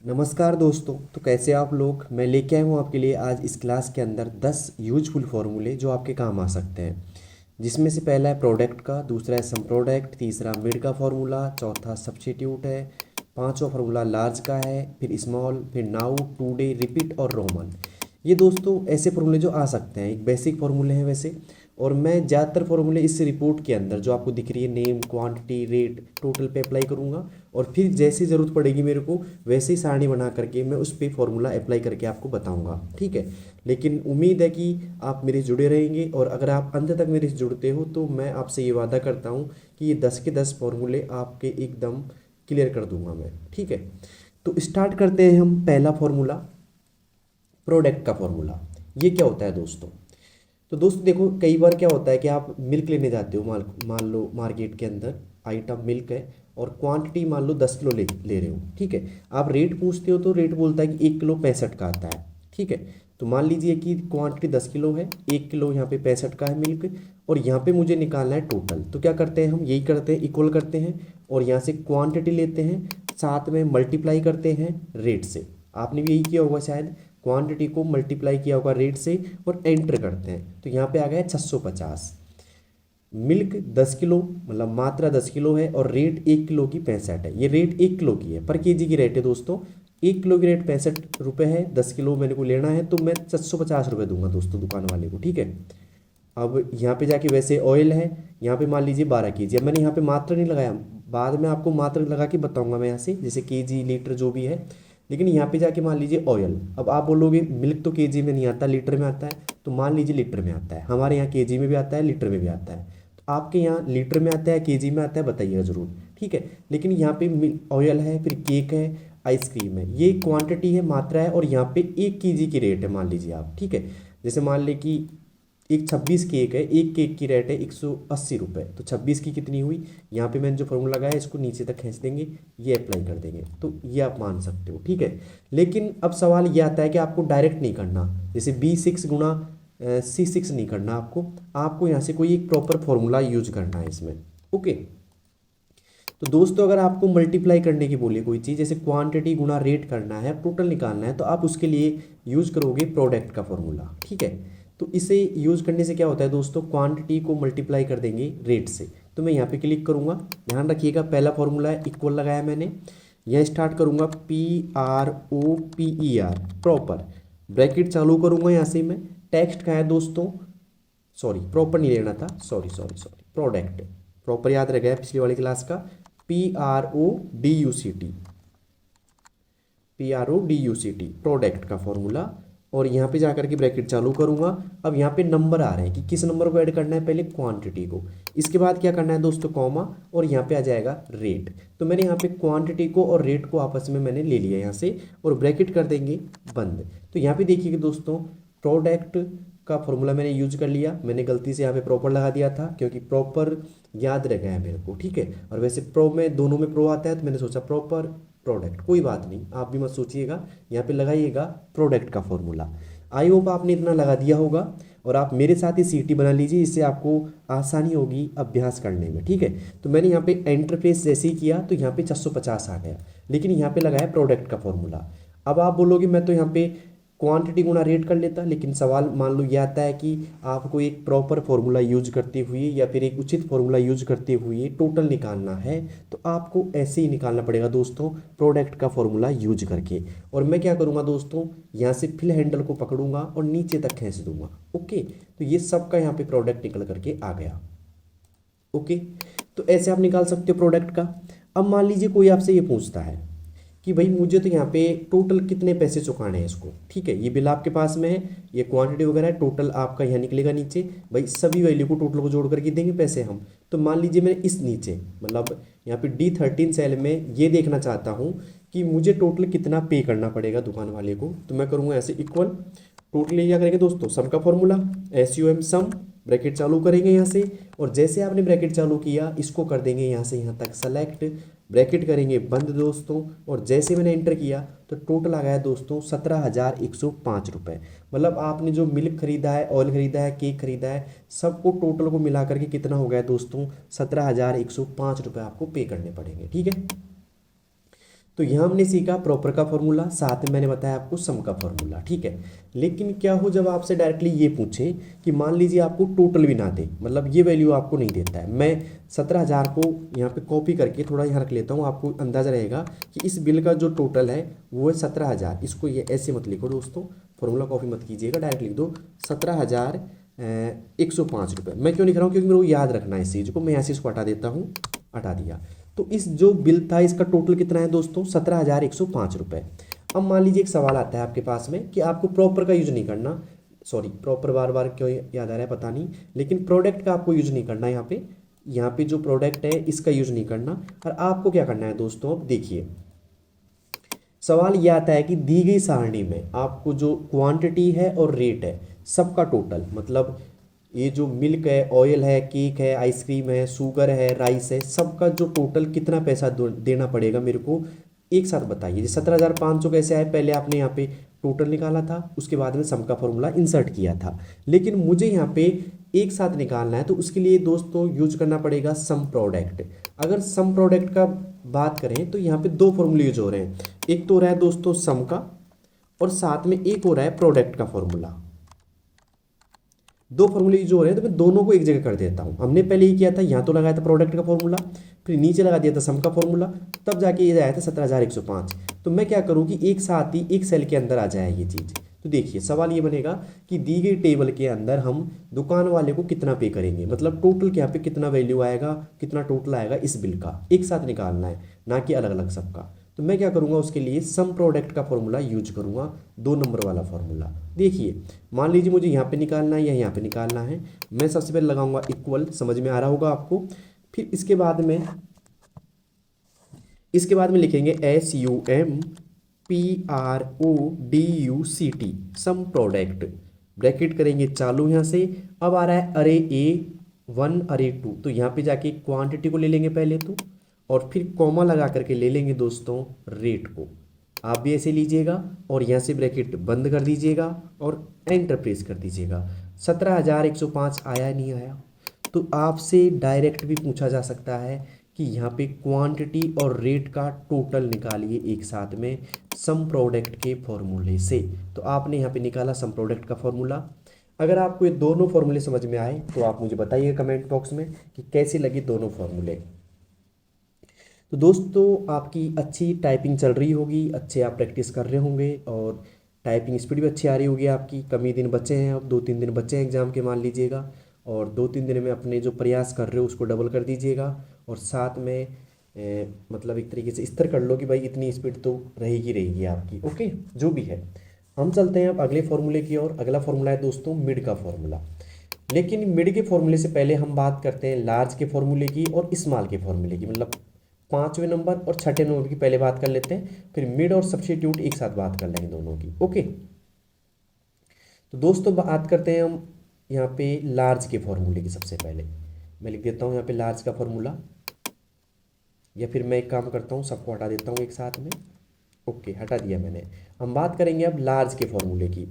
नमस्कार दोस्तों। तो कैसे आप लोग। मैं लेके आया हूँ आपके लिए आज इस क्लास के अंदर 10 यूजफुल फार्मूले जो आपके काम आ सकते हैं। जिसमें से पहला है प्रोडक्ट का, दूसरा है सम प्रोडक्ट, तीसरा मिड का फार्मूला, चौथा सब्स्टिट्यूट है, पांचवा फार्मूला लार्ज का है, फिर स्मॉल, फिर नाउ, टुडे, रिपीट और रोमन। ये दोस्तों ऐसे फार्मूले जो आ सकते हैं, एक बेसिक फार्मूले हैं वैसे। और मैं ज़्यादातर फार्मूले इस रिपोर्ट के अंदर जो आपको दिख रही है नेम, क्वांटिटी, रेट, टोटल पे अप्लाई करूँगा। और फिर जैसी ज़रूरत पड़ेगी मेरे को वैसे ही सारणी बना करके मैं उस पर फार्मूला अप्लाई करके आपको बताऊंगा, ठीक है। लेकिन उम्मीद है कि आप मेरे से जुड़े रहेंगे, और अगर आप अंत तक मेरे से जुड़ते हो तो मैं आपसे ये वादा करता हूँ कि ये 10 के 10 फार्मूले आपके एकदम क्लियर कर दूंगा मैं, ठीक है। तो स्टार्ट करते हैं हम। पहला फार्मूला प्रोडक्ट का फार्मूला। ये क्या होता है दोस्तों? तो दोस्तों देखो, कई बार क्या होता है कि आप मिल्क लेने जाते हो, मान लो मार्केट के अंदर आइटम मिल्क है और क्वांटिटी मान लो 10 किलो ले रहे हो, ठीक है। आप रेट पूछते हो तो रेट बोलता है कि 1 किलो 65 का आता है, ठीक है। तो मान लीजिए कि क्वांटिटी 10 किलो है, 1 किलो यहाँ पे 65 का है मिल्क, और यहाँ पे मुझे निकालना है टोटल। तो क्या करते हैं हम, यही करते हैं, इक्वल करते हैं और यहाँ से क्वांटिटी लेते हैं, साथ में मल्टीप्लाई करते हैं रेट से। आपने भी यही किया होगा शायद, क्वांटिटी को मल्टीप्लाई किया होगा रेट से और एंटर करते हैं। तो यहाँ पे आ गया 650। मिल्क 10 किलो, मतलब मात्रा 10 किलो है और रेट 1 किलो की 65 है। ये रेट 1 किलो की है, पर केजी की रेट है दोस्तों। 1 किलो की रेट 65 रुपये है, 10 किलो मेरे को लेना है तो मैं 750 रुपये दूंगा दोस्तों दुकान वाले को, ठीक है। अब यहाँ पे जाके वैसे ऑयल है, यहाँ पे मान लीजिए 12 केजी। अब मैंने यहाँ पे मात्रा नहीं लगाया, बाद में आपको मात्रा लगा के बताऊंगा मैं यहाँ से, जैसे केजी, लीटर जो भी है। लेकिन यहाँ पे जाके मान लीजिए ऑयल। अब आप बोलोगे मिल्क तो केजी में नहीं आता, लीटर में आता है। तो मान लीजिए लीटर में आता है, हमारे यहाँ केजी में भी आता है, लीटर में भी आता है। तो आपके यहाँ लीटर में आता है, केजी में आता है, बताइएगा ज़रूर, ठीक है। लेकिन यहाँ पे ऑयल है, फिर केक है, आइसक्रीम है, ये क्वांटिटी है, मात्रा है, और यहाँ पे 1 केजी की रेट है मान लीजिए आप, ठीक है। जैसे मान ले कि एक 26 केक है, एक केक की रेट है 180 रुपये। तो 26 की कितनी हुई, यहाँ पे मैंने जो फॉर्मूला लगाया इसको नीचे तक खींच देंगे, ये अप्लाई कर देंगे, तो ये आप मान सकते हो, ठीक है। लेकिन अब सवाल ये आता है कि आपको डायरेक्ट नहीं करना, जैसे B6 गुणा C6 नहीं करना आपको। आपको यहाँ से कोई एक प्रॉपर फॉर्मूला यूज करना है इसमें, ओके। तो दोस्तों अगर आपको मल्टीप्लाई करने की बोली कोई चीज़, जैसे क्वांटिटी गुणा रेट करना है, टोटल निकालना है, तो आप उसके लिए यूज करोगे प्रोडक्ट का फॉर्मूला, ठीक है। तो इसे यूज करने से क्या होता है दोस्तों, क्वांटिटी को मल्टीप्लाई कर देंगे रेट से। तो मैं यहाँ पे क्लिक करूँगा, ध्यान रखिएगा पहला फॉर्मूला है, इक्वल लगाया मैंने। यह स्टार्ट करूँगा PROPER, प्रॉपर, ब्रैकेट चालू करूँगा यहाँ से मैं। टेक्स्ट का है दोस्तों, सॉरी प्रॉपर नहीं लेना था, sorry sorry sorry, product, proper याद रह गया पिछली वाली क्लास का। PRODUCT प्रोडक्ट का फॉर्मूला। और यहाँ पे जाकर के ब्रैकेट चालू करूँगा। अब यहाँ पे नंबर आ रहे हैं कि किस नंबर को ऐड करना है, पहले क्वांटिटी को, इसके बाद क्या करना है दोस्तों, कॉमा, और यहाँ पे आ जाएगा रेट। तो मैंने यहाँ पे क्वांटिटी को और रेट को आपस में मैंने ले लिया यहाँ से, और ब्रैकेट कर देंगे बंद। तो यहाँ पे देखिए दोस्तों, प्रोडक्ट का फॉर्मूला मैंने यूज कर लिया। मैंने गलती से यहाँ पे प्रॉपर लगा दिया था, क्योंकि प्रॉपर याद रह गया है मेरे को, ठीक है। और वैसे प्रो में दोनों में प्रो आता है, तो मैंने सोचा प्रॉपर प्रोडक्ट, कोई बात नहीं, आप भी मत सोचिएगा, यहाँ पे लगाइएगा प्रोडक्ट का फॉर्मूला। आई होप आपने इतना लगा दिया होगा, और आप मेरे साथ ही सीटी बना लीजिए, इससे आपको आसानी होगी अभ्यास करने में, ठीक है। तो मैंने यहाँ पे एंटर प्रेस जैसे ही किया तो यहाँ पे 650 आ गया, लेकिन यहाँ पे लगाया प्रोडक्ट का फॉर्मूला। अब आप बोलोगे मैं तो यहाँ पे क्वांटिटी गुणा रेट कर लेता, लेकिन सवाल मान लो ये आता है कि आपको एक प्रॉपर फॉर्मूला यूज करते हुए या फिर एक उचित फॉर्मूला यूज करते हुए टोटल निकालना है, तो आपको ऐसे ही निकालना पड़ेगा दोस्तों, प्रोडक्ट का फॉर्मूला यूज करके। और मैं क्या करूँगा दोस्तों, यहाँ से फिल हैंडल को पकड़ूंगा और नीचे तक खींच दूंगा, ओके। तो ये सबका यहाँ पे प्रोडक्ट निकल करके आ गया, ओके। तो ऐसे आप निकाल सकते हो प्रोडक्ट का। अब मान लीजिए कोई आपसे ये पूछता है कि भाई मुझे तो यहाँ पे टोटल कितने पैसे चुकाने हैं इसको, ठीक है। ये बिल आपके पास में है, ये क्वांटिटी वगैरह है, टोटल आपका यहाँ निकलेगा नीचे, भाई सभी वैल्यू को टोटल को जोड़ करके देंगे पैसे हम। तो मान लीजिए मैं इस नीचे, मतलब यहाँ पे D13 सेल में ये देखना चाहता हूँ कि मुझे टोटल कितना पे करना पड़ेगा दुकान वाले को। तो मैं करूँगा ऐसे इक्वल, टोटल क्या करेंगे दोस्तों, सम का फॉर्मूला, SUM सम, ब्रैकेट चालू करेंगे यहाँ से, और जैसे आपने ब्रैकेट चालू किया इसको कर देंगे यहाँ से यहाँ तक सेलेक्ट, ब्रैकेट करेंगे बंद दोस्तों। और जैसे मैंने एंटर किया तो टोटल आ गया दोस्तों 17,105 रुपये। मतलब आपने जो मिल्क खरीदा है, ऑयल खरीदा है, केक खरीदा है, सबको टोटल को मिला करके कितना हो गया दोस्तों, 17,105 रुपये आपको पे करने पड़ेंगे, ठीक है। तो यहाँ हमने सीखा प्रॉपर का फॉर्मूला, साथ में मैंने बताया आपको सम का फॉर्मूला, ठीक है। लेकिन क्या हो जब आपसे डायरेक्टली ये पूछे कि मान लीजिए आपको टोटल भी ना दे, मतलब ये वैल्यू आपको नहीं देता है। मैं 17,000 को यहाँ पे कॉपी करके थोड़ा यहाँ रख लेता हूँ, आपको अंदाज़ा रहेगा कि इस बिल का जो टोटल है वो है 17,000। इसको ये ऐसे मत लिखो दोस्तों, फॉर्मूला कॉपी मत कीजिएगा, डायरेक्ट लिख दो 17,105 रुपये। मैं क्यों लिख रहा हूँ, क्योंकि मेरे को याद रखना है इस चीज़ को। मैं यहाँ से इसको हटा देता हूँ, हटा दिया। तो इस जो बिल था इसका टोटल कितना है दोस्तों, 17,105 रुपये। अब मान लीजिए एक सवाल आता है आपके पास में कि आपको प्रॉपर का यूज नहीं करना, सॉरी प्रॉपर बार बार क्यों याद आ रहा है पता नहीं, लेकिन प्रोडक्ट का आपको यूज नहीं करना। यहाँ पे जो प्रोडक्ट है इसका यूज नहीं करना। और आपको क्या करना है दोस्तों, अब देखिए सवाल ये आता है कि दी गई सारणी में आपको जो क्वांटिटी है और रेट है सबका टोटल, मतलब ये जो मिल्क है, ऑयल है, केक है, आइसक्रीम है, शुगर है, राइस है, सबका जो टोटल कितना पैसा देना पड़ेगा मेरे को एक साथ बताइए। 17,500 कैसे आए, पहले आपने यहाँ पे टोटल निकाला था, उसके बाद में सम का फॉर्मूला इंसर्ट किया था। लेकिन मुझे यहाँ पे एक साथ निकालना है, तो उसके लिए दोस्तों यूज करना पड़ेगा सम प्रोडक्ट। अगर सम प्रोडक्ट का बात करें तो यहाँ पे दो फॉर्मूले यूज हो रहे हैं, एक तो हो रहा है दोस्तों सम का, और साथ में एक हो रहा है प्रोडक्ट का फॉर्मूला। दो फॉर्मूले जो हो रहे हैं तो मैं दोनों को एक जगह कर देता हूं। हमने पहले ही किया था, यहाँ तो लगाया था प्रोडक्ट का फॉर्मूला, फिर नीचे लगा दिया था सम का फॉर्मूला, तब जाके ये आया था 17,105। तो मैं क्या करूँ कि एक साथ ही एक सेल के अंदर आ जाए ये चीज़। तो देखिए सवाल ये बनेगा कि दी गई टेबल के अंदर हम दुकान वाले को कितना पे करेंगे, मतलब टोटल के यहाँ पे कितना वैल्यू आएगा, कितना टोटल आएगा इस बिल का, एक साथ निकालना है, ना कि अलग अलग सबका। तो मैं क्या करूँगा उसके लिए सम प्रोडक्ट का फॉर्मूला यूज करूँगा, 2 नंबर वाला फॉर्मूला। देखिए मान लीजिए मुझे यहाँ पे निकालना है या यहाँ पे निकालना है, मैं सबसे पहले लगाऊंगा इक्वल, समझ में आ रहा होगा आपको। फिर इसके बाद में लिखेंगे SUMPRODUCT सम प्रोडक्ट, ब्रैकेट करेंगे चालू यहाँ से। अब आ रहा है अरे A1 अरे 2, तो यहाँ पे जाके क्वांटिटी को ले लेंगे पहले तो, और फिर कॉमा लगा करके ले लेंगे दोस्तों रेट को। आप भी ऐसे लीजिएगा और यहाँ से ब्रैकेट बंद कर दीजिएगा और एंटर प्रेस कर दीजिएगा। 17,105 आया नहीं आया, तो आपसे डायरेक्ट भी पूछा जा सकता है कि यहाँ पे क्वांटिटी और रेट का टोटल निकालिए एक साथ में सम प्रोडक्ट के फॉर्मूले से। तो आपने यहाँ पे निकाला सम प्रोडक्ट का फॉर्मूला। अगर आपको ये दोनों फॉर्मूले समझ में आए तो आप मुझे बताइए कमेंट बॉक्स में कि कैसे लगे दोनों फॉर्मूले। तो दोस्तों आपकी अच्छी टाइपिंग चल रही होगी, अच्छे आप प्रैक्टिस कर रहे होंगे और टाइपिंग स्पीड भी अच्छी आ रही होगी आपकी। कम ही दिन बचे हैं, अब 2-3 दिन बचे हैं एग्ज़ाम के मान लीजिएगा, और 2-3 दिन में अपने जो प्रयास कर रहे हो उसको डबल कर दीजिएगा। और साथ में मतलब एक तरीके से स्थिर कर लो कि भाई इतनी स्पीड तो रहेगी आपकी, ओके। जो भी है हम चलते हैं अब अगले फॉर्मूले की ओर। अगला फॉर्मूला है दोस्तों मिड का फॉर्मूला। लेकिन मिड के फॉर्मूले से पहले हम बात करते हैं लार्ज के फॉर्मूले की और स्मॉल के फॉर्मूले की, मतलब 5वें नंबर और 6ठे नंबर की पहले बात कर लेते हैं, फिर मिड और सब्स्टिट्यूट एक साथ बात कर लेंगे दोनों की, ओके। तो दोस्तों बात करते हैं हम यहाँ पे लार्ज के फॉर्मूले की। सबसे पहले मैं लिख देता हूँ यहाँ पे लार्ज का फॉर्मूला, या फिर मैं एक काम करता हूँ सबको हटा देता हूँ एक साथ में, ओके हटा दिया मैंने। हम बात करेंगे अब लार्ज के फॉर्मूले की,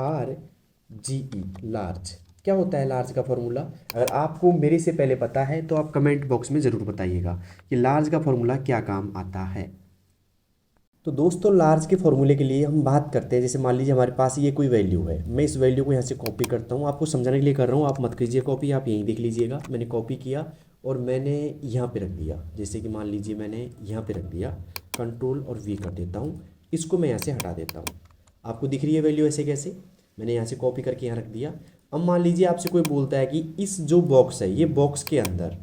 LARGE लार्ज। क्या होता है लार्ज का फॉर्मूला? अगर आपको मेरे से पहले पता है तो आप कमेंट बॉक्स में ज़रूर बताइएगा कि लार्ज का फॉर्मूला क्या काम आता है। तो दोस्तों लार्ज के फॉर्मूले के लिए हम बात करते हैं, जैसे मान लीजिए हमारे पास ये कोई वैल्यू है, मैं इस वैल्यू को यहाँ से कॉपी करता हूँ, आपको समझाने के लिए कर रहा हूँ, आप मत कीजिए कॉपी, आप यहीं देख लीजिएगा। मैंने कॉपी किया और मैंने यहाँ पे रख दिया, जैसे कि मान लीजिए मैंने यहाँ पे रख दिया, कंट्रोल और V कर देता हूँ, इसको मैं यहाँ से हटा देता हूँ। आपको दिख रही है वैल्यू ऐसे कैसे, मैंने यहाँ से कॉपी करके यहाँ रख दिया। अब मान लीजिए आपसे कोई बोलता है कि इस जो बॉक्स है, ये बॉक्स के अंदर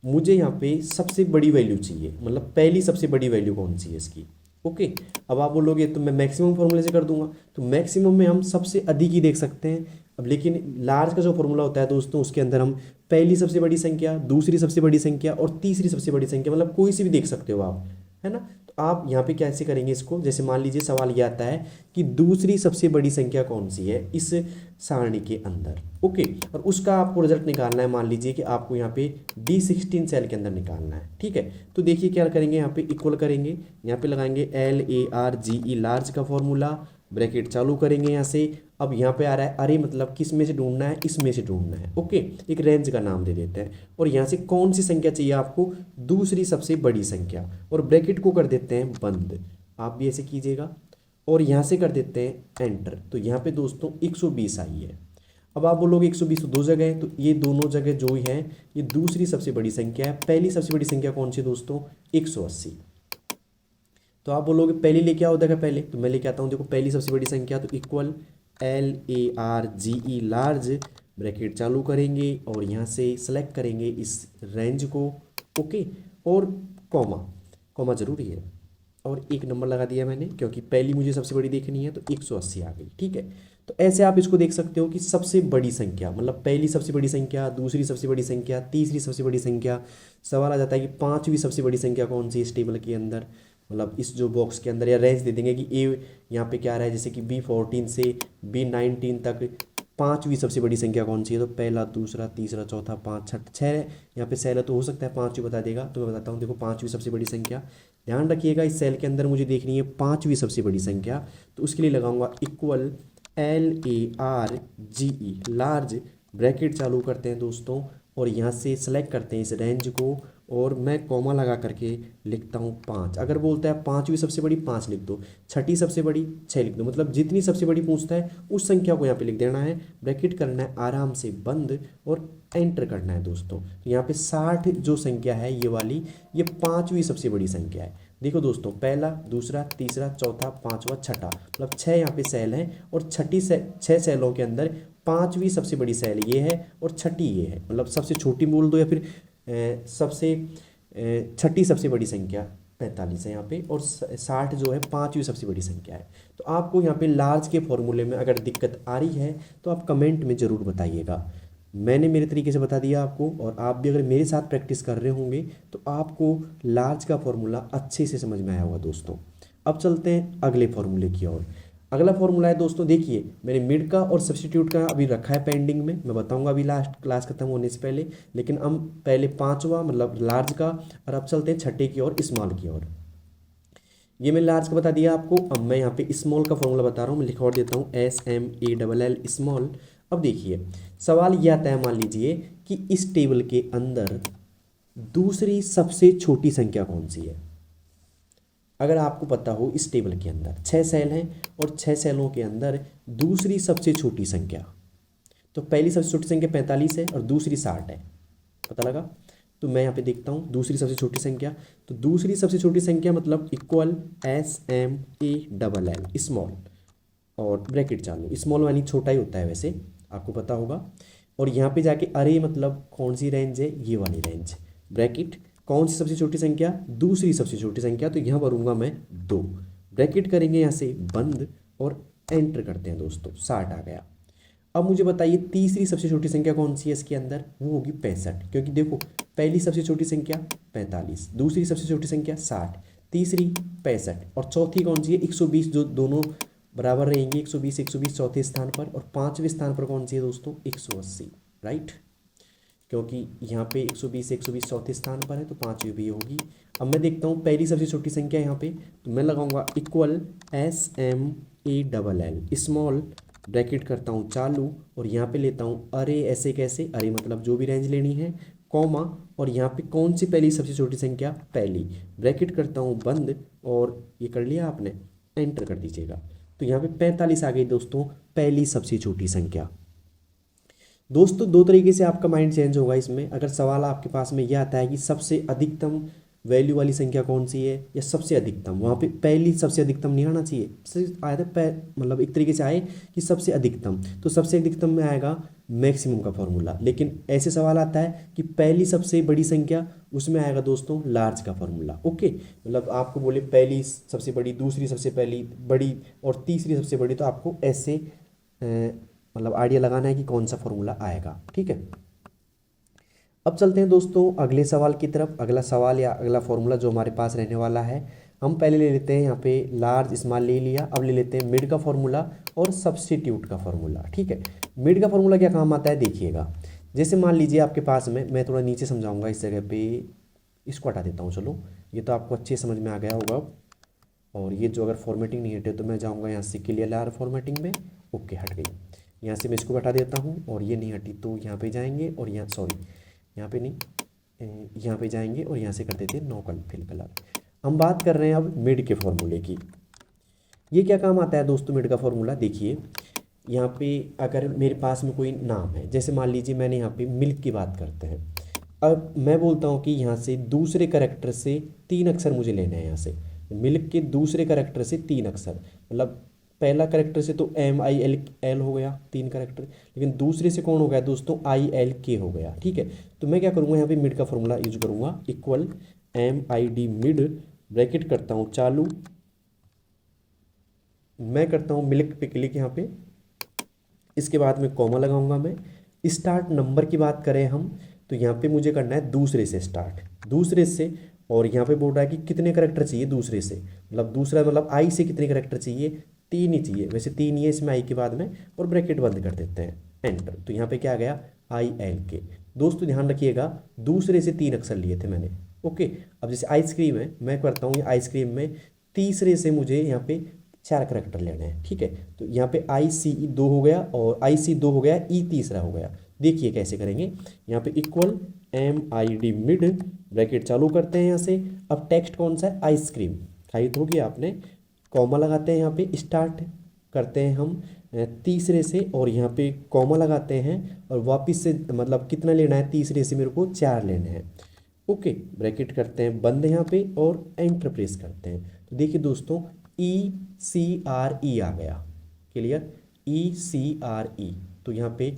मुझे यहाँ पे सबसे बड़ी वैल्यू चाहिए, मतलब पहली सबसे बड़ी वैल्यू कौन सी है इसकी, ओके। अब आप बोलोगे तो मैं मैक्सिमम फॉर्मूले से कर दूंगा, तो मैक्सिमम में हम सबसे अधिक ही देख सकते हैं। अब लेकिन लार्ज का जो फॉर्मूला होता है दोस्तों, उसके अंदर हम पहली सबसे बड़ी संख्या, दूसरी सबसे बड़ी संख्या और तीसरी सबसे बड़ी संख्या, मतलब कोई सी भी देख सकते हो आप, है ना। तो आप यहाँ पे कैसे करेंगे इसको, जैसे मान लीजिए सवाल ये आता है कि दूसरी सबसे बड़ी संख्या कौन सी है इस सारणी के अंदर, ओके। और उसका आपको रिजल्ट निकालना है, मान लीजिए कि आपको यहाँ पे D16 सेल के अंदर निकालना है, ठीक है। तो देखिए क्या करेंगे, यहाँ पे इक्वल करेंगे, यहाँ पे लगाएंगे LARGE लार्ज का फॉर्मूला, ब्रैकेट चालू करेंगे यहाँ से। अब यहाँ पे आ रहा है अरे मतलब किस में से ढूंढना है, इसमें से ढूंढना है। ओके, एक रेंज का नाम दे देते हैं और यहाँ से कौन सी संख्या चाहिए आपको, दूसरी सबसे बड़ी संख्या, और ब्रैकेट को कर देते हैं बंद। आप भी ऐसे कीजिएगा और यहाँ से कर देते हैं एंटर। तो यहाँ पे दोस्तों 120 आई है। अब आप बोलोगे 120 दो जगह है, तो ये दोनों जगह जो है ये दूसरी सबसे बड़ी संख्या है। पहली सबसे बड़ी संख्या कौन सी दोस्तों, 180। तो आप बोलोगे पहले लेके आओ देखा पहले, तो मैं लेके आता हूँ। देखो पहली सबसे बड़ी संख्या तो इक्वल LARGE लार्ज, ब्रैकेट चालू करेंगे और यहाँ से सेलेक्ट करेंगे इस रेंज को। ओके, और कॉमा, कॉमा जरूरी है, और एक नंबर लगा दिया मैंने क्योंकि पहली मुझे सबसे बड़ी देखनी है, तो 180 आ गई। ठीक है, तो ऐसे आप इसको देख सकते हो कि सबसे बड़ी संख्या मतलब पहली सबसे बड़ी संख्या, दूसरी सबसे बड़ी संख्या, तीसरी सबसे बड़ी संख्या। सवाल आ जाता है कि पांचवी सबसे बड़ी संख्या कौन सी इस टेबल के अंदर, मतलब इस जो बॉक्स के अंदर, या रेंज दे देंगे कि ए यहाँ पे क्या आ रहा है, जैसे कि B14 से B19 तक पांचवी सबसे बड़ी संख्या कौन सी है, तो पहला, दूसरा, तीसरा, चौथा, पाँच, छठ, छः। यहाँ पे सेल है तो हो सकता है पांचवी बता देगा, तो मैं बताता हूँ। देखो पांचवी सबसे बड़ी संख्या, ध्यान रखिएगा इस सेल के अंदर मुझे देखनी है पांचवी सबसे बड़ी संख्या, तो उसके लिए लगाऊंगा इक्वल LARGE लार्ज, ब्रैकेट चालू करते हैं दोस्तों और यहाँ से सेलेक्ट करते हैं इस रेंज को और मैं कॉमा लगा करके लिखता हूँ 5। अगर बोलता है पांचवी सबसे बड़ी 5 लिख दो, छठी सबसे बड़ी 6 लिख दो, मतलब जितनी सबसे बड़ी पूछता है उस संख्या को यहाँ पे लिख देना है, ब्रैकेट करना है आराम से बंद और एंटर करना है दोस्तों। तो यहाँ पे 60 जो संख्या है ये वाली, ये पांचवी सबसे बड़ी संख्या है। देखो दोस्तों पहला, दूसरा, तीसरा, चौथा, पांचवा, छठा, मतलब 6 यहाँ पे सेल हैं और छठी 6 सेलों के अंदर पांचवी सबसे बड़ी सेल ये है और छठी ये है, मतलब सबसे छोटी बोल दो या फिर सबसे छठी सबसे बड़ी संख्या 45 है यहाँ पे, और 60 जो है पांचवी सबसे बड़ी संख्या है। तो आपको यहाँ पे लार्ज के फॉर्मूले में अगर दिक्कत आ रही है तो आप कमेंट में ज़रूर बताइएगा। मैंने मेरे तरीके से बता दिया आपको, और आप भी अगर मेरे साथ प्रैक्टिस कर रहे होंगे तो आपको लार्ज का फॉर्मूला अच्छे से समझ में आया होगा दोस्तों। अब चलते हैं अगले फॉर्मूले की ओर। अगला फॉर्मूला है दोस्तों, देखिए मैंने मिड का और सब्स्टिट्यूट का अभी रखा है पेंडिंग में, मैं बताऊंगा अभी लास्ट क्लास खत्म होने से पहले, लेकिन हम पहले पांचवा मतलब लार्ज का, और अब चलते हैं छठे की ओर, स्मॉल की ओर। ये मैं लार्ज का बता दिया आपको, अब मैं यहाँ पे स्मॉल का फॉर्मूला बता रहा हूँ, मैं लिखवा देता हूँ SMALL स्मॉल। अब देखिए सवाल यह आता है, मान लीजिए कि इस टेबल के अंदर दूसरी सबसे छोटी संख्या कौन सी है। अगर आपको पता हो इस टेबल के अंदर 6 सेल हैं और 6 सेलों के अंदर दूसरी सबसे छोटी संख्या, तो पहली सबसे छोटी संख्या 45 है और दूसरी 60 है, पता लगा। तो मैं यहाँ पे देखता हूँ दूसरी सबसे छोटी संख्या, तो दूसरी सबसे छोटी संख्या मतलब इक्वल SMALL स्मॉल, और ब्रैकेट चालू, स्मॉल वाली छोटा ही होता है वैसे, आपको पता होगा। और यहाँ पे जाके अरे मतलब कौन सी रेंज है, ये वाली रेंज, ब्रैकेट कौन सी सबसे छोटी संख्या, दूसरी सबसे छोटी संख्या, तो यहाँ भरूंगा मैं 2, ब्रैकेट करेंगे यहाँ से बंद और एंटर करते हैं दोस्तों, 60 आ गया। अब मुझे बताइए तीसरी सबसे छोटी संख्या कौन सी है इसके अंदर, वो होगी 65, क्योंकि देखो पहली सबसे छोटी संख्या 45, दूसरी सबसे छोटी संख्या 60, तीसरी 65 और चौथी कौन सी है 120, जो दोनों बराबर रहेंगी, 120 120 चौथे स्थान पर, और पांचवें स्थान पर कौन सी है दोस्तों 180, राइट, क्योंकि यहाँ पे 120 120 चौथे स्थान पर है तो पांचवी भी होगी। अब मैं देखता हूँ पहली सबसे छोटी संख्या यहाँ पे, तो मैं लगाऊंगा इक्वल SMALL स्मॉल, ब्रैकेट करता हूँ चालू और यहाँ पे लेता हूँ अरे, ऐसे कैसे, अरे मतलब जो भी रेंज लेनी है, कॉमा, और यहाँ पे कौन सी पहली सबसे छोटी संख्या, पहली, ब्रैकेट करता हूँ बंद, और ये कर लिया आपने, एंटर कर दीजिएगा। तो यहाँ पे 45 आ गई दोस्तों, पहली सबसे छोटी संख्या। दोस्तों दो तरीके से आपका माइंड चेंज होगा इसमें। अगर सवाल आपके पास में यह आता है कि सबसे अधिकतम वैल्यू वाली संख्या कौन सी है या सबसे अधिकतम, वहाँ पे पहली सबसे अधिकतम नहीं आना चाहिए, आया था मतलब एक तरीके से आए कि सबसे अधिकतम, तो सबसे अधिकतम में आएगा मैक्सिमम का फॉर्मूला। लेकिन ऐसे सवाल आता है कि पहली सबसे बड़ी संख्या, उसमें आएगा दोस्तों लार्ज का फॉर्मूला। ओके, मतलब आपको बोले पहली सबसे बड़ी, दूसरी सबसे पहली बड़ी और तीसरी सबसे बड़ी, तो आपको ऐसे मतलब आइडिया लगाना है कि कौन सा फॉर्मूला आएगा। ठीक है, अब चलते हैं दोस्तों अगले सवाल की तरफ। अगला सवाल या अगला फॉर्मूला जो हमारे पास रहने वाला है, हम पहले ले लेते हैं यहाँ पे लार्ज स्मॉल ले लिया, अब ले लेते हैं मिड का फॉर्मूला और सब्स्टिट्यूट का फॉर्मूला। ठीक है, मिड का फॉर्मूला क्या काम आता है देखिएगा, जैसे मान लीजिए आपके पास में, मैं थोड़ा नीचे समझाऊंगा इस जगह पे, इसको हटा देता हूँ, चलो ये तो आपको अच्छे समझ में आ गया होगा। और ये जो अगर फॉर्मेटिंग नहीं हटे तो मैं जाऊँगा यहाँ से क्लियर आर फॉर्मेटिंग में। ओके, हट गई। यहाँ से मैं इसको हटा देता हूँ और ये नहीं हटी तो यहाँ पे जाएंगे और यहाँ सॉरी यहाँ पे नहीं, यहाँ पे जाएंगे और यहाँ से कर देते हैं नो फिल कलर। हम बात कर रहे हैं अब मिड के फॉर्मूले की। ये क्या काम आता है दोस्तों मिड का फॉर्मूला? देखिए यहाँ पे अगर मेरे पास में कोई नाम है, जैसे मान लीजिए मैंने यहाँ पे मिल्क की बात करते हैं। अब मैं बोलता हूँ कि यहाँ से दूसरे करैक्टर से 3 अक्षर मुझे लेने हैं। यहाँ से मिल्क के दूसरे करैक्टर से 3 अक्षर, मतलब पहला करैक्टर से तो MILL हो गया 3 करैक्टर, लेकिन दूसरे से कौन हो गया दोस्तों? ILK हो गया। ठीक है, तो मैं क्या करूँगा यहाँ पे मिड का फॉर्मूला यूज करूँगा, इक्वल MID मिड, ब्रैकेट करता हूँ चालू, मैं करता हूँ मिल्क पे क्लिक यहाँ पे, इसके बाद में कॉमा लगाऊंगा मैं। स्टार्ट नंबर की बात करें हम तो यहाँ पे मुझे करना है दूसरे से स्टार्ट, दूसरे से, और यहाँ पे बोल रहा है कि कितने करैक्टर चाहिए दूसरे से, मतलब दूसरा मतलब आई से कितने करैक्टर चाहिए? 3 ही चाहिए, वैसे 3 ही है इसमें आई के बाद में, और ब्रैकेट बंद कर देते हैं, एंटर। तो यहाँ पे क्या आ गया? ILK। दोस्तों ध्यान रखिएगा दूसरे से 3 अक्षर लिए थे मैंने। ओके, अब जैसे आइसक्रीम है, मैं करता हूँ आइसक्रीम में तीसरे से मुझे यहाँ पे 4 करैक्टर लेने हैं। ठीक है, तो यहाँ पे ICE 2 हो गया और IC 2 हो गया, E तीसरा हो गया। देखिए कैसे करेंगे, यहाँ पे इक्वल MID मिड, ब्रैकेट चालू करते हैं यहाँ से। अब टेक्स्ट कौन सा है? आइसक्रीम, खाई तो होगी आपने, कॉमा लगाते हैं यहाँ पे, स्टार्ट करते हैं हम तीसरे से, और यहाँ पे कॉमा लगाते हैं और वापस से मतलब कितना लेना है? तीसरे से मेरे को 4 लेने हैं। ओके, ब्रैकेट करते हैं बंद यहाँ पे और एंटर प्रेस करते हैं। तो देखिए दोस्तों ECRE आ गया, क्लियर, ECRE। तो यहाँ पे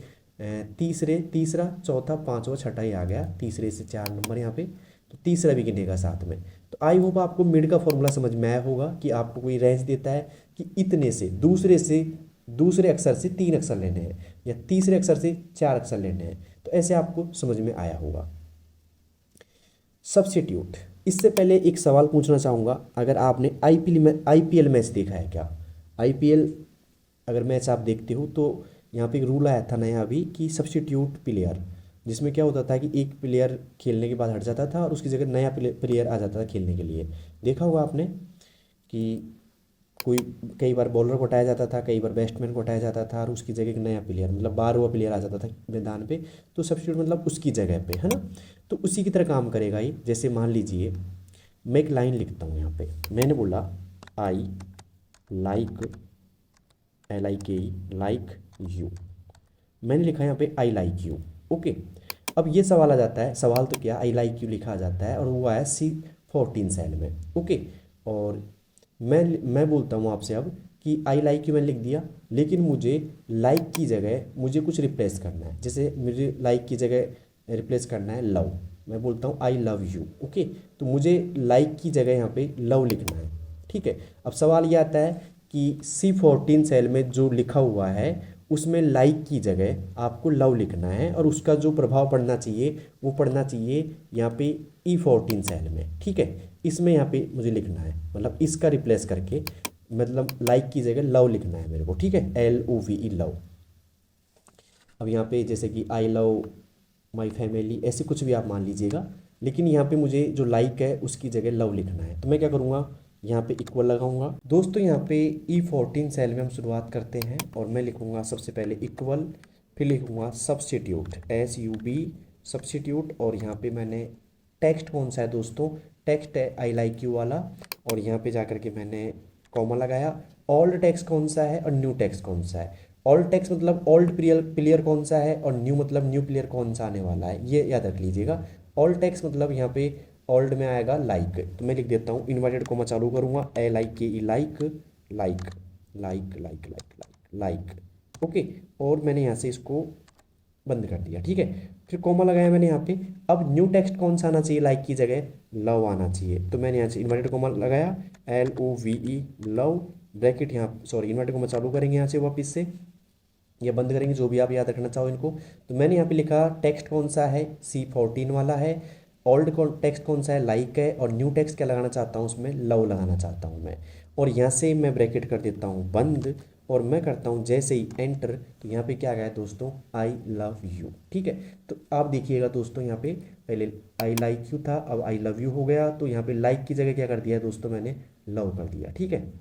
तीसरा चौथा पांचवा छठा ही आ गया, तीसरे से 4 नंबर यहाँ पे, तो तीसरा भी गिनेगा साथ में। तो आई होप आपको मिड का फॉर्मूला समझ में आया होगा कि आपको कोई रेंज देता है कि इतने से दूसरे अक्षर से 3 अक्षर लेने हैं या तीसरे अक्षर से 4 अक्षर लेने हैं, तो ऐसे आपको समझ में आया होगा। सब्स्टिट्यूट, इससे पहले एक सवाल पूछना चाहूँगा, अगर आपने IPL मैच देखा है क्या? IPL अगर मैच आप देखते हो तो यहाँ पे एक रूल आया था नया अभी कि सब्स्टिट्यूट प्लेयर, जिसमें क्या होता था कि एक प्लेयर खेलने के बाद हट जाता था और उसकी जगह नया प्लेयर आ जाता था खेलने के लिए। देखा होगा आपने कि कोई कई बार बॉलर को हटाया जाता था, कई बार बैट्समैन को हटाया जाता था और उसकी जगह एक नया प्लेयर मतलब 12वां प्लेयर आ जाता था मैदान पे, तो सब्स्टिट्यूट मतलब उसकी जगह पे, है ना। तो उसी की तरह काम करेगा ये। जैसे मान लीजिए मैं एक लाइन लिखता हूँ यहाँ पे, मैंने बोला I like LIKE like you, मैंने लिखा यहाँ पे आई लाइक यू। ओके, अब ये सवाल आ जाता है, सवाल तो क्या, आई लाइक यू लिखा आ जाता है और वो आया C14 सेल में। ओके, और मैं बोलता हूँ आपसे अब कि आई लाइक यू मैंने लिख दिया, लेकिन मुझे लाइक की जगह मुझे कुछ रिप्लेस करना है। जैसे मुझे लाइक की जगह रिप्लेस करना है लव, मैं बोलता हूँ आई लव यू। ओके, तो मुझे लाइक की जगह यहाँ पे लव लिखना है। ठीक है, अब सवाल ये आता है कि C14 सेल में जो लिखा हुआ है उसमें लाइक की जगह आपको लव लिखना है और उसका जो प्रभाव पड़ना चाहिए वो पड़ना चाहिए यहाँ पे E14 सेल में। ठीक है, इसमें यहाँ पे मुझे लिखना है, मतलब इसका रिप्लेस करके, मतलब लाइक की जगह लव लिखना है मेरे को। ठीक है, LOVE लव। अब यहाँ पे जैसे कि आई लव माई फैमिली, ऐसे कुछ भी आप मान लीजिएगा, लेकिन यहाँ पे मुझे जो लाइक है उसकी जगह लव लिखना है। तो मैं क्या करूँगा, यहाँ पे इक्वल लगाऊंगा। दोस्तों यहाँ पे E14 सेल में हम शुरुआत करते हैं और मैं लिखूँगा सबसे पहले इक्वल, फिर लिखूँगा सब्स्टिट्यूट SUB सब्स्टिट्यूट, और यहाँ पे मैंने टेक्स्ट कौन सा है दोस्तों, टेक्स्ट है आई लाइक यू वाला, और यहाँ पे जा करके मैंने कॉमा लगाया। ओल्ड टेक्स्ट कौन सा है और न्यू टेक्स्ट कौन सा है? ओल्ड टेक्स्ट मतलब ओल्ड प्लेयर कौन सा है और न्यू मतलब न्यू प्लेयर कौन सा आने वाला है, ये याद रख लीजिएगा। ओल्ड टेक्स्ट मतलब यहाँ पे ओल्ड में आएगा लाइक, तो मैं लिख देता हूँ इन्वर्टेड कोमा चालू करूँगा LIKE like like like like like like. Okay, और मैंने यहाँ से इसको बंद कर दिया। ठीक है, फिर कोमा लगाया मैंने यहाँ पे। अब न्यू टेक्स्ट कौन सा आना चाहिए? लाइक की जगह लव आना चाहिए, तो मैंने यहाँ से इन्वर्टेड कोमा लगाया LOVE लव, ब्रैकेट यहाँ सॉरी इन्वर्टेड कोमा चालू करेंगे यहाँ से वापस से, या बंद करेंगे, जो भी आप याद रखना चाहो इनको। तो मैंने यहाँ पे लिखा टेक्स्ट कौन सा है, C14 वाला है, ओल्ड टेक्स्ट कौन सा है, लाइक है, और न्यू टेक्स्ट क्या लगाना चाहता हूँ उसमें, लव लगाना चाहता हूँ मैं। और यहाँ से मैं ब्रैकेट कर देता हूँ बंद और मैं करता हूँ जैसे ही एंटर, तो यहाँ पे क्या आ गया है दोस्तों, आई लव यू। ठीक है, तो आप देखिएगा दोस्तों, यहाँ पे पहले आई लाइक यू था, अब आई लव यू हो गया, तो यहाँ पे लाइक की जगह क्या कर दिया है दोस्तों, मैंने लव कर दिया। ठीक है,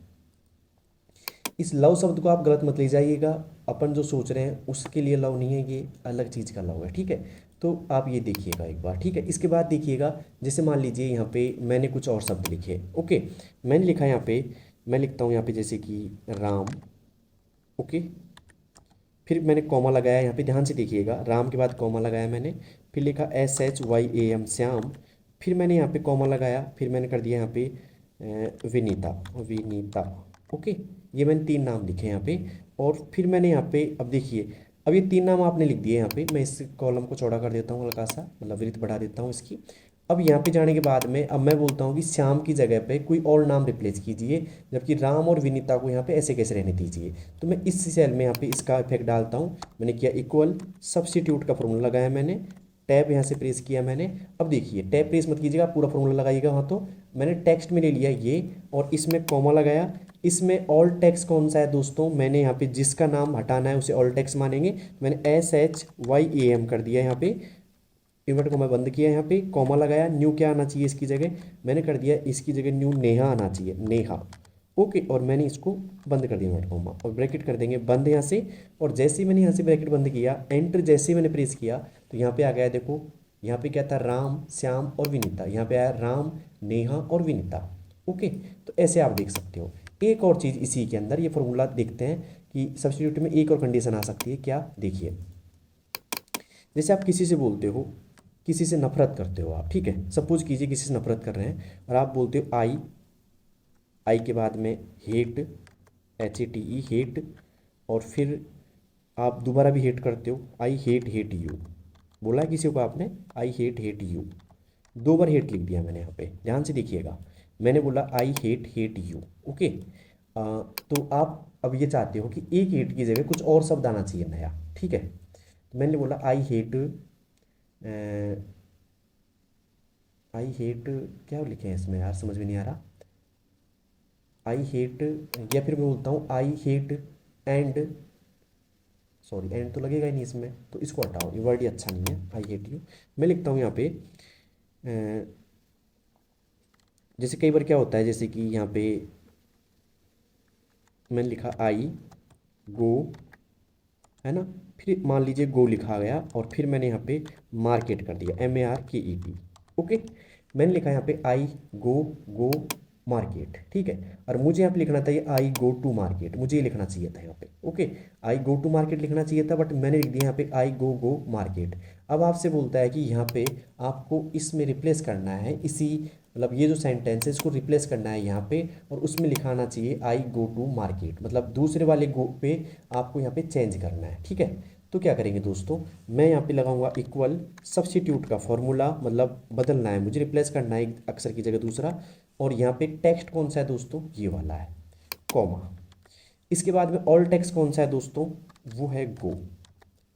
इस लव शब्द को आप गलत मत ले जाइएगा, अपन जो सोच रहे हैं उसके लिए लव नहीं है, ये अलग चीज़ का लव है। ठीक है, तो आप ये देखिएगा एक बार। ठीक है, इसके बाद देखिएगा, जैसे मान लीजिए यहाँ पे मैंने कुछ और शब्द लिखे। ओके, मैंने लिखा यहाँ पे, मैं लिखता हूँ यहाँ पे जैसे कि राम। ओके, फिर मैंने कॉमा लगाया यहाँ पे, ध्यान से देखिएगा, राम के बाद कॉमा लगाया मैंने, फिर लिखा SHYAM श्याम, फिर मैंने यहाँ पे कॉमा लगाया, फिर मैंने कर दिया यहाँ पे विनीता, विनीता। ओके, ये मैंने 3 नाम लिखे यहाँ पे, और फिर मैंने यहाँ पे, अब देखिए, अब ये 3 नाम आपने लिख दिए यहाँ पे, मैं इस कॉलम को चौड़ा कर देता हूँ हल्का सा, मतलब विड्थ बढ़ा देता हूँ इसकी। अब यहाँ पे जाने के बाद में अब मैं बोलता हूँ कि श्याम की जगह पे कोई और नाम रिप्लेस कीजिए, जबकि राम और विनीता को यहाँ पे ऐसे कैसे रहने दीजिए। तो मैं इस सेल में यहाँ पे इसका इफेक्ट डालता हूँ, मैंने किया इक्वल, सब्स्टिट्यूट का फॉर्मूला लगाया मैंने, टैब यहाँ से प्रेस किया मैंने। अब देखिए, टैब प्रेस मत कीजिएगा, पूरा फॉर्मूला लगाइएगा वहाँ। तो मैंने टेक्स्ट में ले लिया ये, और इसमें कॉमा लगाया। इसमें ऑल टेक्स्ट कौन सा है दोस्तों, मैंने यहाँ पे जिसका नाम हटाना है उसे ऑल टेक्स्ट मानेंगे, मैंने SHYAM कर दिया यहाँ पे, इन्वर्ट को मैं बंद किया, यहाँ पे कॉमा लगाया, न्यू क्या आना चाहिए इसकी जगह, मैंने कर दिया इसकी जगह न्यू नेहा आना चाहिए, नेहा। ओके, और मैंने इसको बंद कर दिया इन्वर्ट कॉमा, और ब्रैकेट कर देंगे बंद यहाँ से। और जैसे ही मैंने यहाँ से ब्रैकेट बंद किया, एंटर जैसे ही मैंने प्रेस किया, तो यहाँ पे आ गया, देखो यहाँ पे क्या था, राम श्याम और विनीता, यहाँ पे आया राम नेहा और विनीता। ओके, तो ऐसे आप देख सकते हो। एक और चीज़ इसी के अंदर, ये फॉर्मूला देखते हैं कि सब्स्टिट्यूट में एक और कंडीशन आ सकती है, क्या, देखिए, जैसे आप किसी से बोलते हो, किसी से नफरत करते हो आप, ठीक है, सपोज कीजिए किसी से नफरत कर रहे हैं, और आप बोलते हो आई, आई के बाद में हेट, HATE हेट, और फिर आप दोबारा भी हेट करते हो, आई हेट हेट यू, बोला है किसी को आपने, I hate hate you, 2 bar hate लिख दिया मैंने यहाँ पे, ध्यान से देखिएगा, मैंने बोला I hate hate you. Okay, तो आप अब ये चाहते हो कि एक हेट की जगह कुछ और शब्द आना चाहिए नया। ठीक है, तो मैंने बोला आई हेट, आई हेट, क्या लिखे हैं इसमें यार, समझ में नहीं आ रहा, आई हेट, या फिर मैं बोलता हूँ I hate and, sorry and तो लगेगा ही नहीं इसमें, तो इसको हटाओ, ये वर्ड ही अच्छा नहीं है, आई हेट यू। मैं लिखता हूँ यहाँ पे, जैसे कई बार क्या होता है, जैसे कि यहाँ पे मैंने लिखा आई गो, है ना, फिर मान लीजिए गो लिखा गया, और फिर मैंने यहाँ पे मार्केट कर दिया, MARKET। ओके, मैंने लिखा यहाँ पे आई गो, गो मार्केट। ठीक है, और मुझे यहाँ पे लिखना था ये आई गो टू मार्केट, मुझे ये लिखना चाहिए था यहाँ पे। Okay, I go to market लिखना चाहिए था, बट मैंने लिख दिया यहाँ पे आई गो गो मार्केट। अब आपसे बोलता है कि यहाँ पे आपको इसमें रिप्लेस करना है, इसी मतलब ये जो सेंटेंस है इसको रिप्लेस करना है यहाँ पे, और उसमें लिखाना चाहिए आई गो टू मार्केट, मतलब दूसरे वाले गो पे आपको यहाँ पे चेंज करना है। ठीक है, तो क्या करेंगे दोस्तों, मैं यहाँ पे लगाऊंगा इक्वल, सब्स्टिट्यूट का फॉर्मूला, मतलब बदलना है मुझे, रिप्लेस करना है एक अक्षर की जगह दूसरा, और यहाँ पे टेक्स्ट कौन सा है दोस्तों, ये वाला है, कॉमा। इसके बाद में ऑल टेक्स्ट कौन सा है दोस्तों, वो है गो,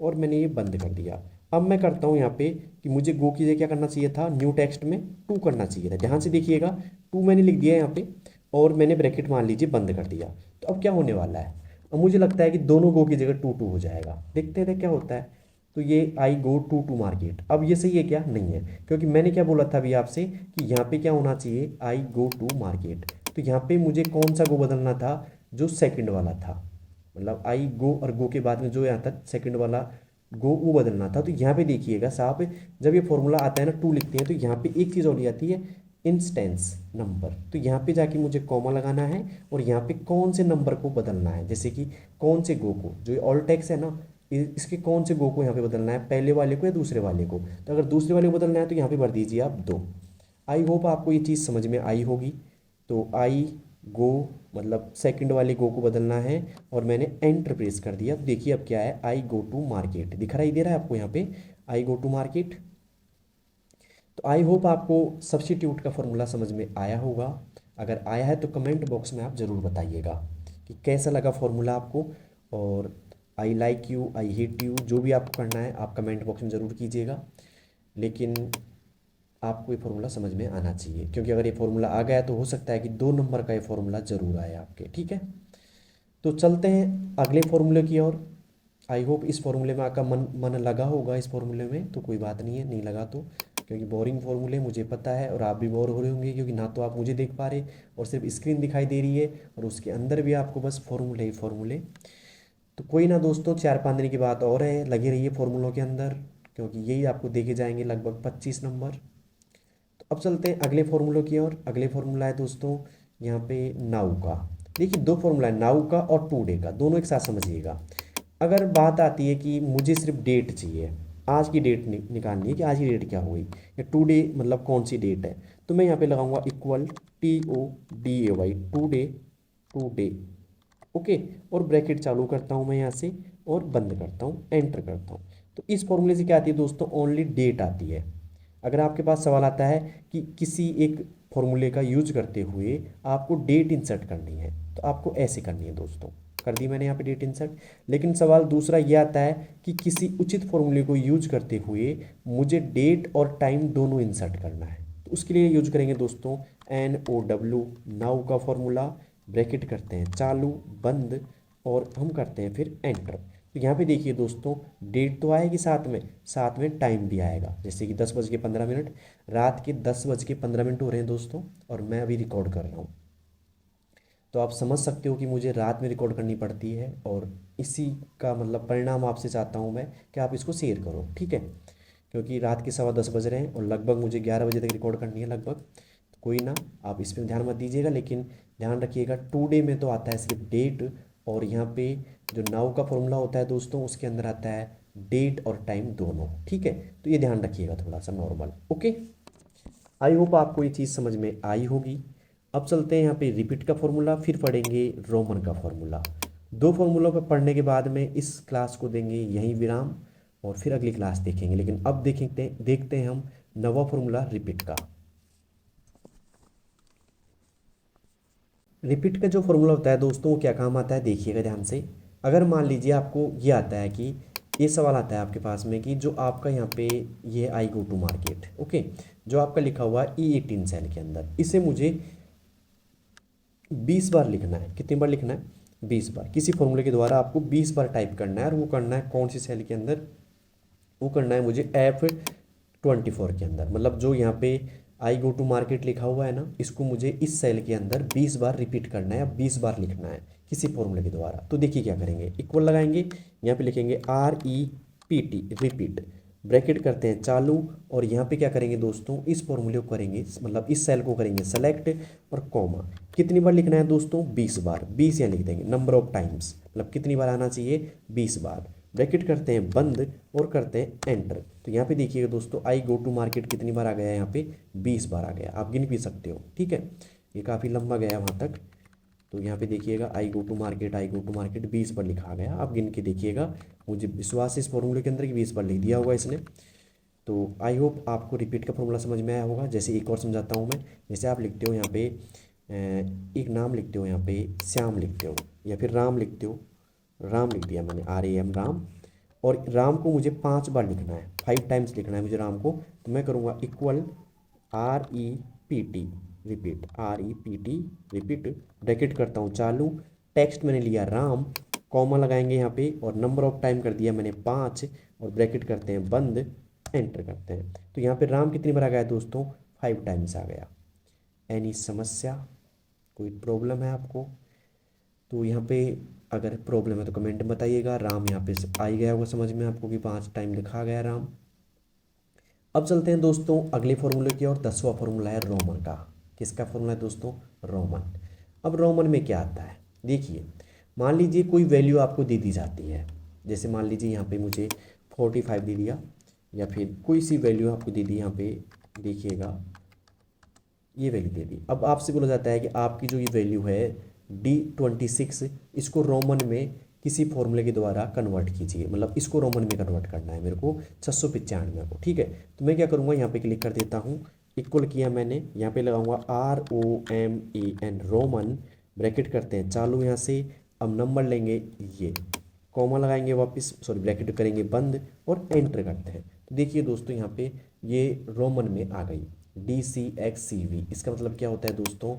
और मैंने ये बंद कर दिया। अब मैं करता हूँ यहाँ पे कि मुझे गो की जगह क्या करना चाहिए था, न्यू टेक्स्ट में टू करना चाहिए था, ध्यान से देखिएगा, टू मैंने लिख दिया यहाँ पे, और मैंने ब्रैकेट मान लीजिए बंद कर दिया। तो अब क्या होने वाला है, अब मुझे लगता है कि दोनों गो की जगह टू टू हो जाएगा, देखते हैं क्या होता है। तो ये आई गो टू टू मार्केट, अब ये सही है क्या, नहीं है, क्योंकि मैंने क्या बोला था अभी आपसे कि यहाँ पे क्या होना चाहिए, आई गो टू मार्केट, तो यहाँ पे मुझे कौन सा गो बदलना था, जो सेकंड वाला था, मतलब आई गो और गो के बाद में जो यहाँ तक सेकंड वाला गो वो बदलना था। तो यहाँ पे देखिएगा साहब, जब ये फॉर्मूला आता है ना, टू लिखते हैं, तो यहाँ पे एक चीज़ और आती है, इंस्टेंस नंबर, तो यहाँ पे जाके मुझे कॉमा लगाना है, और यहाँ पे कौन से नंबर को बदलना है, जैसे कि कौन से गो को, जो ऑल टेक्स्ट है ना, इसके कौन से गो को यहाँ पे बदलना है, पहले वाले को या दूसरे वाले को। तो अगर दूसरे वाले को बदलना है तो यहाँ पे भर दीजिए आप 2। आई होप आपको ये चीज़ समझ में आई होगी। तो आई गो मतलब सेकंड वाले गो को बदलना है, और मैंने एंटर प्रेस कर दिया, तो देखिए अब क्या है, आई गो टू मार्केट दिखाई दे रहा है आपको यहाँ पे, आई गो टू मार्केट। तो आई होप आपको सब्स्टिट्यूट का फॉर्मूला समझ में आया होगा, अगर आया है तो कमेंट बॉक्स में आप ज़रूर बताइएगा कि कैसा लगा फॉर्मूला आपको। और I like you, I hate you, जो भी आपको करना है आप कमेंट बॉक्स में ज़रूर कीजिएगा, लेकिन आपको ये फॉर्मूला समझ में आना चाहिए, क्योंकि अगर ये फॉर्मूला आ गया तो हो सकता है कि 2 नंबर का ये फॉर्मूला ज़रूर आए आपके। ठीक है, तो चलते हैं अगले फॉर्मूले की ओर। आई होप इस फॉर्मूले में आपका मन लगा होगा इस फॉर्मूले में, तो कोई बात नहीं है, नहीं लगा तो, क्योंकि बोरिंग फॉर्मूले मुझे पता है और आप भी बोर हो रहे होंगे, क्योंकि ना तो आप मुझे देख पा रहे और सिर्फ स्क्रीन दिखाई दे रही है और उसके अंदर भी आपको बस फॉर्मूले ही फॉर्मूले। तो कोई ना दोस्तों, 4-5 दिन की बात और है, लगे रहिए फॉर्मूलों के अंदर, क्योंकि यही आपको देखे जाएंगे लगभग 25 नंबर। तो अब चलते हैं अगले फॉर्मूलों की ओर। अगले फॉर्मूला है दोस्तों यहाँ पे नाउ का। देखिए दो फॉर्मूला है, नाउ का और टू डे का, दोनों एक साथ समझिएगा। अगर बात आती है कि मुझे सिर्फ डेट चाहिए, आज की डेट निकालनी है कि आज की डेट क्या हुई, या टू डे मतलब कौन सी डेट है, तो मैं यहाँ पे लगाऊंगा equal TODAY, today, today, okay. और ब्रैकेट चालू करता हूँ मैं यहाँ से और बंद करता हूँ, एंटर करता हूँ। तो इस फॉर्मूले से क्या आती है दोस्तों, ओनली डेट आती है। अगर आपके पास सवाल आता है कि किसी एक फॉर्मूले का यूज करते हुए आपको डेट इंसर्ट करनी है, तो आपको ऐसे करनी है दोस्तों। कर दी मैंने यहाँ पे डेट इंसर्ट। लेकिन सवाल दूसरा ये आता है कि किसी उचित फॉर्मूले को यूज करते हुए मुझे डेट और टाइम दोनों इंसर्ट करना है, तो उसके लिए यूज करेंगे दोस्तों NOW, नाउ का फॉर्मूला, ब्रैकेट करते हैं चालू बंद और हम करते हैं फिर एंटर। तो यहाँ पे देखिए दोस्तों, डेट तो आएगी साथ में टाइम भी आएगा, जैसे कि 10:15, रात के 10:15 हो रहे हैं दोस्तों, और मैं अभी रिकॉर्ड कर रहा हूँ। तो आप समझ सकते हो कि मुझे रात में रिकॉर्ड करनी पड़ती है, और इसी का मतलब परिणाम आपसे चाहता हूँ मैं कि आप इसको शेयर करो, ठीक है। क्योंकि रात के 10:15 बज रहे हैं और लगभग मुझे 11 बजे तक रिकॉर्ड करनी है लगभग। तो कोई ना, आप इस पर ध्यान मत दीजिएगा, लेकिन ध्यान रखिएगा टू डे में तो आता है सिर्फ डेट, और यहाँ पे जो नाउ का फॉर्मूला होता है दोस्तों उसके अंदर आता है डेट और टाइम दोनों, ठीक है। तो ये ध्यान रखिएगा थोड़ा सा नॉर्मल, ओके। आई होप आपको ये चीज़ समझ में आई होगी। अब चलते हैं यहाँ पे रिपीट का फॉर्मूला, फिर पढ़ेंगे रोमन का फॉर्मूला। दो फॉर्मूलों पर पढ़ने के बाद में इस क्लास को देंगे यहीं विराम, और फिर अगली क्लास देखेंगे। लेकिन अब देखते हैं हम नवा फॉर्मूला रिपीट का। रिपीट का जो फॉर्मूला होता है दोस्तों वो क्या काम आता है, देखिएगा ध्यान से। अगर मान लीजिए आपको ये आता है कि ये सवाल आता है आपके पास में कि जो आपका यहाँ पे ये आई गो टू मार्केट, ओके, जो आपका लिखा हुआ है E18 सेल के अंदर, इसे मुझे 20 बार लिखना है। कितनी बार लिखना है, 20 बार। किसी फॉर्मूले के द्वारा आपको 20 बार टाइप करना है, और वो करना है कौन सी सेल के अंदर, वो करना है मुझे F24 के अंदर। मतलब जो यहाँ पे आई गो टू मार्केट लिखा हुआ है ना, इसको मुझे इस सेल के अंदर 20 बार रिपीट करना है या 20 बार लिखना है किसी फॉर्मूले के द्वारा। तो देखिए क्या करेंगे, इक्वल लगाएंगे, यहाँ पे लिखेंगे REPT, रिपीट, ब्रैकेट करते हैं चालू, और यहाँ पे क्या करेंगे दोस्तों, इस फॉर्मूले को करेंगे, मतलब इस सेल को करेंगे सेलेक्ट और कॉमा। कितनी बार लिखना है दोस्तों, 20 बार। 20 यहाँ लिख देंगे, नंबर ऑफ टाइम्स, मतलब कितनी बार आना चाहिए, 20 बार। ब्रैकेट करते हैं बंद और करते हैं एंटर। तो यहाँ पे देखिएगा दोस्तों, आई गो टू मार्केट कितनी बार आ गया है, यहाँ पे 20 बार आ गया। आप गिन भी सकते हो, ठीक है, ये काफ़ी लंबा गया वहाँ तक। तो यहाँ पे देखिएगा आई गो टू मार्केट 20 बार लिखा गया। आप गिन के देखिएगा, मुझे विश्वास है इस फॉर्मूले के अंदर कि 20 बार लिख दिया होगा इसने। तो आई होप आपको रिपीट का फॉर्मूला समझ में आया होगा। जैसे एक और समझाता हूँ मैं, जैसे आप लिखते हो यहाँ पे एक नाम लिखते हो, यहाँ पे श्याम लिखते हो या फिर राम लिखते हो, राम लिख दिया मैंने, RAM राम, और राम को मुझे 5 बार लिखना है, 5 टाइम्स लिखना है मुझे राम को। तो मैं करूँगा equal REPT, repeat, REPT, repeat, bracket करता हूँ चालू, टेक्स्ट मैंने लिया राम, कॉमा लगाएंगे यहाँ पे, और नंबर ऑफ टाइम कर दिया मैंने 5, और ब्रैकेट करते हैं बंद, एंटर करते हैं। तो यहाँ पे राम कितनी बार आ गया दोस्तों, 5 टाइम्स आ गया। एनी समस्या, कोई प्रॉब्लम है आपको? तो यहाँ पे अगर प्रॉब्लम है तो कमेंट में बताइएगा। राम यहाँ पे आ ही गया होगा समझ में आपको कि 5 टाइम लिखा गया राम। अब चलते हैं दोस्तों अगले फॉर्मूले की और 10वां फॉर्मूला है रोमन का। किसका फॉर्मूला है दोस्तों, रोमन। अब रोमन में क्या आता है, देखिए, मान लीजिए कोई वैल्यू आपको दे दी जाती है, जैसे मान लीजिए यहाँ पे मुझे 45 दे दिया, या फिर कोई सी वैल्यू आपको दे दी, यहाँ पे देखिएगा ये वैल्यू दे दी। अब आपसे बोला जाता है कि आपकी जो ये वैल्यू है D26, इसको रोमन में किसी फॉर्मूले के द्वारा कन्वर्ट कीजिए, मतलब इसको रोमन में कन्वर्ट करना है मेरे को 695 को, ठीक है। तो मैं क्या करूँगा, यहाँ पे क्लिक कर देता हूँ, इक्वल किया मैंने, यहाँ पे लगाऊंगा ROMAN, रोमन, ब्रैकेट करते हैं चालू यहाँ से, अब नंबर लेंगे ये, कॉमा लगाएंगे वापस, सॉरी ब्रैकेट करेंगे बंद और एंटर करते हैं। तो देखिए दोस्तों यहाँ पे ये रोमन में आ गई DCXCV। इसका मतलब क्या होता है दोस्तों,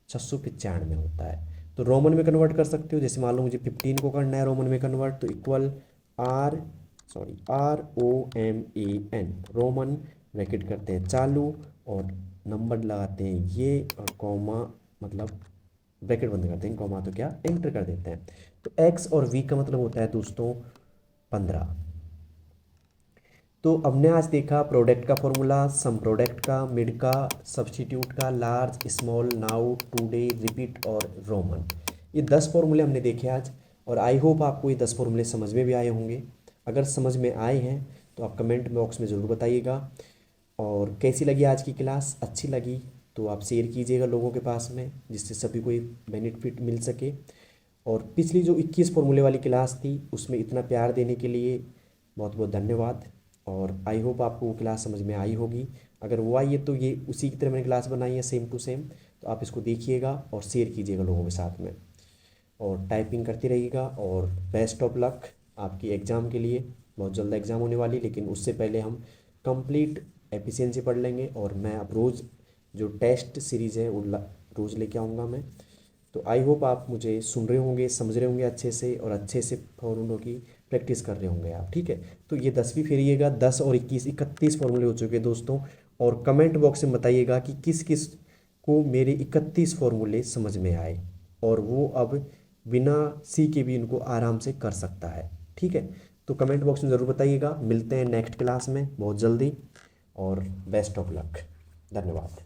695 होता है। तो रोमन में कन्वर्ट कर सकते हो, जैसे मान लो मुझे 15 को करना है रोमन में कन्वर्ट, तो इक्वल ROMAN, रोमन ब्रैकेट करते हैं चालू और नंबर लगाते हैं ये, और कॉमा मतलब ब्रैकेट बंद करते हैं, कॉमा तो क्या एंटर कर देते हैं। तो एक्स और वी का मतलब होता है दोस्तों 15। तो हमने आज देखा प्रोडक्ट का फॉर्मूला, सम प्रोडक्ट का, मिड का, सब्स्टिट्यूट का, large, small, now, today, repeat और रोमन। ये 10 फॉर्मूले हमने देखे आज, और आई होप आपको ये 10 फॉर्मूले समझ में भी आए होंगे। अगर समझ में आए हैं तो आप कमेंट बॉक्स में ज़रूर बताइएगा। और कैसी लगी आज की क्लास, अच्छी लगी तो आप शेयर कीजिएगा लोगों के पास में, जिससे सभी को बेनिफिट मिल सके। और पिछली जो 21 फॉर्मूले वाली क्लास थी उसमें इतना प्यार देने के लिए बहुत बहुत धन्यवाद। और आई होप आपको वो क्लास समझ में आई होगी। अगर वो आई है तो ये उसी की तरह मैंने क्लास बनाई है सेम टू सेम, तो आप इसको देखिएगा और शेयर कीजिएगा लोगों के साथ में, और टाइपिंग करते रहिएगा। और बेस्ट ऑफ लक आपकी एग्ज़ाम के लिए। बहुत जल्द एग्ज़ाम होने वाली, लेकिन उससे पहले हम कंप्लीट एफिशिएंसी पढ़ लेंगे। और मैं अब रोज़ जो टेस्ट सीरीज़ है वो रोज़ लेके आऊँगा मैं। तो आई होप आप मुझे सुन रहे होंगे, समझ रहे होंगे अच्छे से, और अच्छे से फॉर्मूलों की प्रैक्टिस कर रहे होंगे आप, ठीक है। तो ये 10 भी फेरिएगा, 10 और 21 31 फॉर्मूले हो चुके हैं दोस्तों। और कमेंट बॉक्स में बताइएगा कि किस किस को मेरे 31 फॉर्मूले समझ में आए, और वो अब बिना सीखे भी इनको आराम से कर सकता है, ठीक है। तो कमेंट बॉक्स में ज़रूर बताइएगा। मिलते हैं नेक्स्ट क्लास में बहुत जल्दी, और बेस्ट ऑफ लक। धन्यवाद।